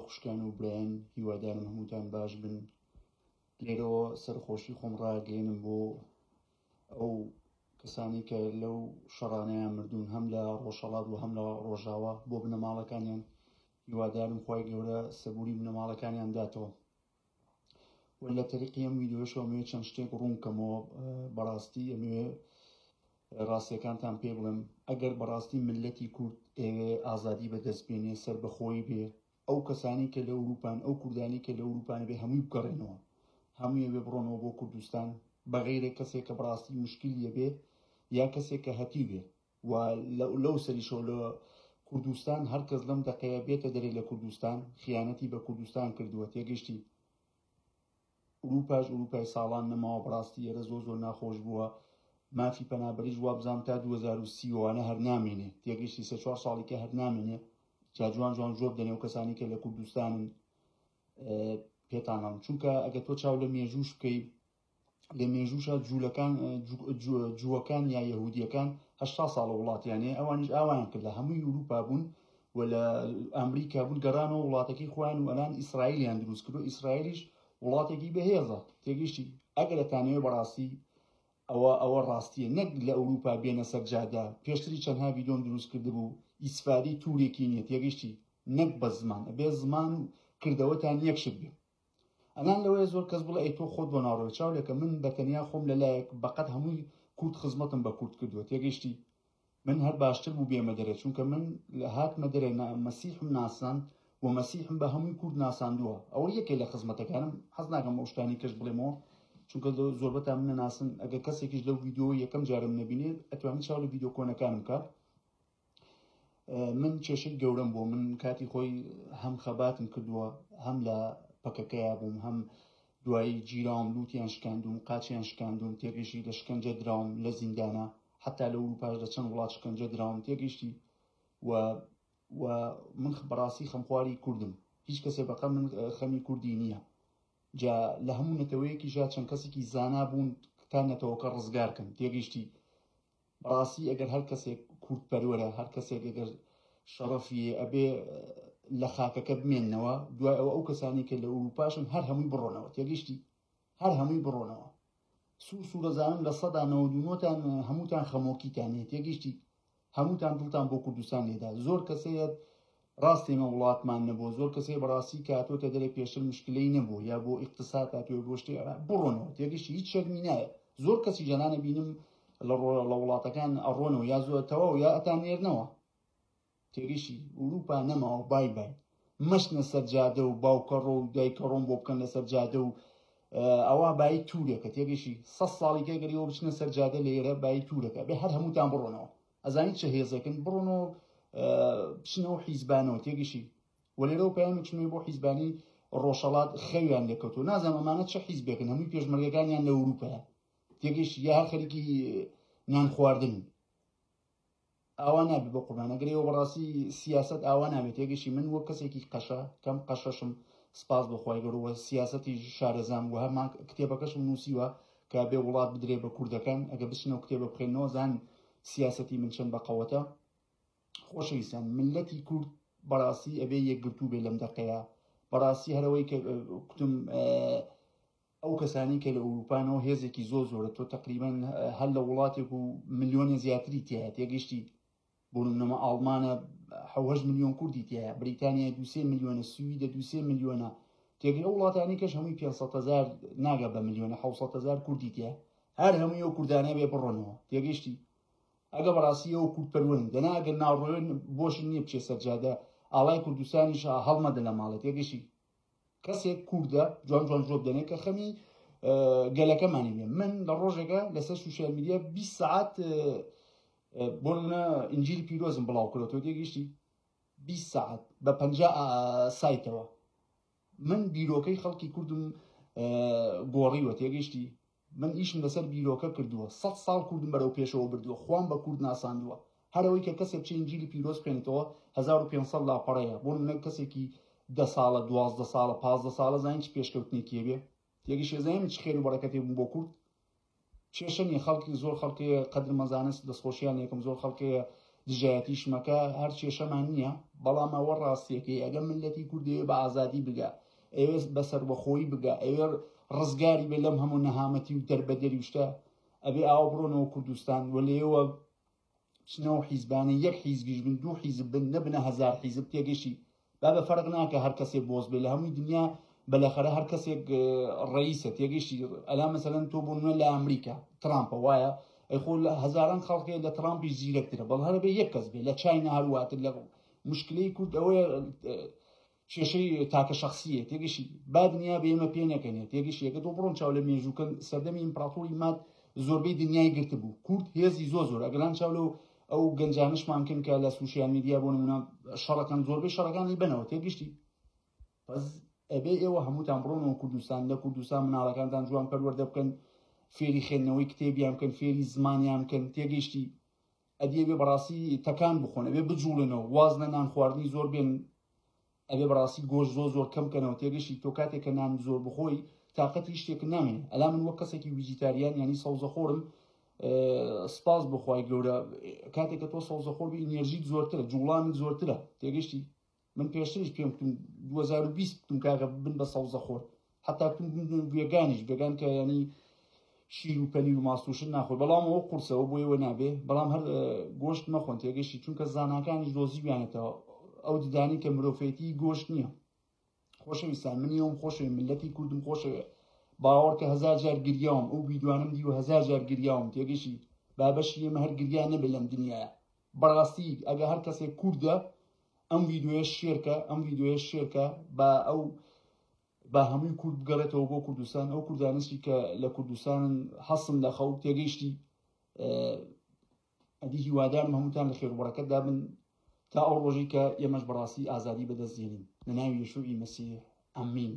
خوشکان و برایان هیوادارم هەمووتان باش بن. لێرەوە سەرخۆشی خۆم ڕاگەێنم بۆ ئەو کەسانی کە لەو شەڕانەیان مردوون، هەم لە ڕۆژهەڵات و هەم لە ڕۆژاوە، بۆ بنەماڵەکانیان هیوادارم خوای گەورە سەبووری بنەماڵەکانیان داتەوە. و لە تەریقی ئەم ویدیۆشەوە ئەمەوێ چەند شتێک ڕوونکەمەوە. بەڕاستی ئەمەوێ ڕاستیەکانتان پێ بڵێم، ئەگەر بەڕاستی ملەتی کورد ئێوێ ئازادی بەدەستبێنێ، سەربەخۆی بێ، ئەو کەسانی کە لە ئەوروپان، ئەو کوردانی کە لە ئەوروپانە بێ، هەمووی بگەڕێنەوە، هەمووی بێ بڕۆنەوە بۆ کوردستان، بەغیرێ کەسێک کە بەڕاستی مشکلیە بێ یا کەسێک کە هەتی بێ. و لەو سەریشەوە لە کوردستان هەر کەس لەم دەقەیە بێتە دەرێ لە کوردستان خیانەتی بە کوردستان کردووە. تێگەشتی ئوروپای ساڵان نەماوە، بەڕاستی ئێرە زۆر ناخۆش بووە. مافی پەنابەریش وا بزانام تا 2030 هەر نامێنێ، تێگەشتی 3-4 ساڵێکە هەر نامێنێ. جوان جۆب دەنێ و کەسانی کە لە کوردستانن پێتانڵم. چونکە ئەگە تۆ چاو لە مێژوش بکەی، لە مێژوشە جووەکان یا یەهودیەکان 80 ساڵە وڵاتیانێ، ئەوانیش ئاوایان کرد لە هەمووی ئوروپا بوون و لە ئەمریکا بوون، گەڕانەوە وڵاتەکەی خۆیان و ئەلان ئیسرائیلیان دروست کرد و ئیسرائیلیش وڵاتێکی بەهێزە. تێگەشتی ئەگەر دەتانەوێت بەڕاستی ئەوە ڕاستیە، نەک لە ئەوروپا بێنە سەرجادا. پێشتری چەندها ڤیدۆم دروست کرد بوو، ئیسفادی توورێکی نییە، تێگەشتی نەک بە زمان، ئەبێ زمان و کردەوەتان یەکشت بێ. ئەنان لەوەیە زۆر کەس بڵێ ئەی تۆ خۆت بۆ ناڕۆی چاولێکە من بەتەنیا خۆم لەلایەک بەقەت هەمووی کورد خزمەتم بە کورد کردووە. تێگەشتی من هەر باشتر بوو بێمە دەرێ، چونکە من هاتمە دەرێ مەسیحم ناسان و مەسیحم بە هەمووی کورد ناساندووە. ئەوە یەکێ لە خزمەتەکانم، حەز ناکەم ئەو شتانی کەش بڵێمەوە، چونکە زۆربەتان منە ناسن. ئەگەر کەسێکیش لەو ڤیدۆ یەکەم جارم نەبینێت ئەتوانێت چاو لە ڤیدۆ کۆنەکانم کات. من کێشەی گەورەم بۆ من کاتی خۆی هەم خەباتم کردووە، هەم لە پەکەکەیا بووم، هەم دوایی گیراوم، لوتیان شکاندوم، قاچیان شکاندوم، تێگەشتی لە شکنجە دراوم لە زیندانە، حتا لە ئەوروپاش لە چەند وڵات شکنجە دراوم. تێگەشتی و من بەڕاستی خەمخواری کوردم، هیچ کەسێ بەقە من خەمی کوردی نییە. جا لە هەموو نەتەوەیەکی ژا چەند کەسێکی زانا بوون تا نەتەوەکە ڕزگارکەم. تێگەشتی بەڕاستی ئەگەر هەر کەسێک کورد پەروەرە، هەر کەسێک ئەگەر شەڕەفیە، ئەبێ لە خاکەکە بمێننەوە. دوای ئەو کەسانی کە لە ئەوروپاشن هەر هەمووی بڕۆنەوە. تێگەشتی هەر هەمووی بڕۆنەوە. سوورەزانم لە 199تان هەمووتان خەمۆکیتانێ. تێگەشتی هەمووتان دڵتان بۆ کوردستان لێدا. زۆر کەسەیە ڕاستێمە وڵاتمان نەبوو، زۆر کەسەیە بەڕاستی کاتۆتە دەرێ پێشتر مشکلەی نەبوو، یا بۆ ئیقتساد هاتووە بۆ شتێ بڕۆنەوە. تێگەشتی هیچ شەرمی نایە. زۆر کەسی جەنانە بینم لە وڵاتەکان ئەڕۆنەوە، یا زۆرتەوە یا ئەتان نێرنەوە. تێگەشتی ئوروپا نەماوە، بای مەشنە سەرجادە و باوکەڕۆ و دایکە ڕۆم بۆ بکەن لە سەرجادە و ئەوە بای توورێکە. تێگەشتی 100 ساڵێکە گەریەوە بچنە سەرجادە لە ئێرە بای توورەکە. بێ هەر هەمووتان بڕۆنەوە. ئەزانیت چه هێزەکەن، بڕۆنەوە بچنەوە حیزبانەوە. تێگەشتی وەلێرەوە پەیامی چنەوەی بۆ حیزبانی ڕۆژهەڵات خەویان لێکەوتوە. نازانم ئەمانە چه حیزبێکن، هەمووی پێشمەرگەکانیان لە ئەوروپایە. تێگەشتی یا هەر خەریکی نان خواردن. ئاوا نابێت بە قوربان، ئەگەرەوە بەڕاستی سیاست ئاوا نابێت. تێگەشتی من وەک کەسێکی قەشە کەم قەشەشم، سپاس بەخوای گەورەوە، سیاسەتی شارەزام و هەمان کتێبەکەشم نووسیوە کە بێ وڵات بدرێ بە کوردەکان. ئەگە بچنەوە کتێبە بخێنەوە زان سیاسەتی من چەند بەقەوەتە. خۆشەویستان، ملەتی کورد بەڕاستی ئەبێ یەکگرتوو بێ لەم دەقەیە. بەڕاستی هەرەوەی کە کوتم ئەو کەسانی کە لە ئەوروپانەوە هێزێکی زۆرە، تۆ تقریبان هەر لە وڵاتێک و ملیۆنی زیاتری تایە. تێگەشتی بۆ نمونەمە ئاڵمانە 7 ملیۆن کوردی تایە، بریتانیا 2 ملیۆنە، سویدە 2 ملیۆنە. تێگەی ئەو وڵاتانی کەش هەمووی 500,000 ناگە بە ملیۆنە، 700,000 کوردی تایە. هەر هەمووی ئەو کوردانە بێ بڕۆنەوە. تێگەشتی ئەگە بەڕاستی ئەو کورد پەروەرن دەنا ئەگەر ناڕۆێن بۆشی نییە بچێ سەرجادە، ئاڵای کوردستانیش هەڵمەدە لە ماڵێت. تێگەشتی کەسێک کووردە جوان جۆب دەنێ کە خەمی گەلەکەمانی بێ. من لە ڕۆژێکە لەسەر سوشیال میدیا 20 ساعت بۆ نمونە ئینجیلی پیرۆزم بڵاو کردەوە. تێگەشتی 20 ساعت بە 50 سایتەوە. من بیرۆکەی خەڵکی کوردم گۆڕیوە. تێگەشتی من ئیشم لەسەر بیرۆکە کردووە. 100 ساڵ کوردم بەرەو پێشەوە بردووە، خوان بە کورد ناساندووە. هەرەوەی کە کەسێک بچێ ئینجیلی پیرۆز بخوێنێتەوە 1500 لاپەڕەیە. بۆ نمونە کەسێکی 10 ساڵە، 12 ساڵە، 15 ساڵە زانین چ پێشکەوتنێکی بێ. تێگەشتی زانین چ خێر و بەرەکەتێ بوون بۆ کورد. کێشە نیە، خەڵکی زۆر خەڵکەیە قەدر مەزانست دەستخۆشیان یەکەم، زۆر خەڵکەیە دژایەتیشمەکە هەر کێشەمان نییە، بەڵام ئەوە ڕاستیەکەی ئەگەر ملەتی کوردەوێ بە ئازادی بگە، ئەوێ بەسەربەخۆیی بگە، ئەوێ ڕزگاری بێ لەم هەموو نەهامەتی و دەربەدەری شتە، ئەبێ ئاوا بڕۆنەوە کوردستان و لێوە چنەوە حیزبانە یەک حیزبیش بن، دوو حیزب بن، نەبنە هەزار حیزب تێگەشی با بە فەرق ناکە هەر کەسێک بۆز بێ لە هەمووی دنیا بەلاخەرە هەر کەسێک ڕئیسە تێگەشتی. ئەلا مەسەلەن تۆ بوونە لە ئەمریکا ترامپە وایە ئەیخۆ لە هەزاران خەڵکێ لە ترامپی زیرەکترە، بەڵ هەر بێ یەک کەس بێ لە چاینا هەرواتر. لە مشکلەی کورد ئەوەیە کێشەی تاکە شخصیە تێگەشی، با دنیا بە ئێمە پێ نەکەنێت تێگەشی. ئەگە تۆ بڕۆن چاو لە مێژووکەن سەردەمی ئیمپراتۆری مات زۆربەی دنیای گرتبوو، کورد هێزی زۆر ئەگەلان چاو لەو ئەو گەنجانشمانکن کە لە سوشیال میدیا بۆ نمونە شەڕەکەن زۆربەی شەڕەکانی بنەوە تێگەشتی. بەس ئەبێ ئێوە هەمووتان بڕۆنەوە کوردستان، لە کوردستان مناڵەکانتان جوان پەروەردە بکەن، فێری خوێندنەوەی کتێبیان بکەن، فێری زمانیان بکەن تێگەشتی. ئەدی ئەبێ بەڕاستی تەکان بخۆن، ئەبێ بجوڵنەوە، واز لە نان خواردنی زۆر بێن، ئەبێ بەڕاستی گۆشت زۆر کەم بکەنەوە تێگەشتی. تۆ کاتێک کە نان زۆر بخۆی تااقەتی شتێک نامێنێ. ئەلا من وەک کەسێکی ویجیتاریان ینی سەوزەخۆرم سپاس بخوای گەورە، کاتێک کە تۆ سەوزەخۆر بی ئینێرژیت زۆرترە، جوڵانت زۆرترە تێگەشتی. من پێشترش پێم وتم 2020 بتم کاکە بن بە سەوزەخۆر، حتا وێگانیش بێگان کە ینی شیر و پەنیر و ماستوشن ناخۆی، بەڵام ئەوە قورسەوە بۆ ئێوە نابێ، بەڵام هەر گۆشت مەخۆن تێگەشتی، چونکە زاناکانیش دۆزیویانێتەوە ئەو ددانی کە مرۆڤێتی گۆشت نییە. خۆشەویستان منی ئەوم خۆشەوێ، ملەتی کوردم خۆشەوێ، باوەڕ کە 1000 جار گریاوم، ئەو بیدوانم دی و 1000 جار گریاوم تێگەشی. بابەشی ئێمە هەر گریا نەبێ لەم دنیاە. بەڕاستی ئەگە هەر کەسێک کووردە ئەم ڤیدیۆیە شێرکە، ئەم ڤیدیۆیە شێرکە با ئەو با هەمووی کورد بگەڕێتەوە بۆ کوردستان، ئەو کوردانشتی کە لە کوردستانن هەسم لە خەو تێگەیشتی. ئەدی هیوادارم هەمووتان لە خێربڕەکەت دابن تا ئەو ڕۆژی کە ئێمەش بەڕاستی ئازادی بەدەستێنین لە ناوی یەشوعی مەسیح. ئەمین.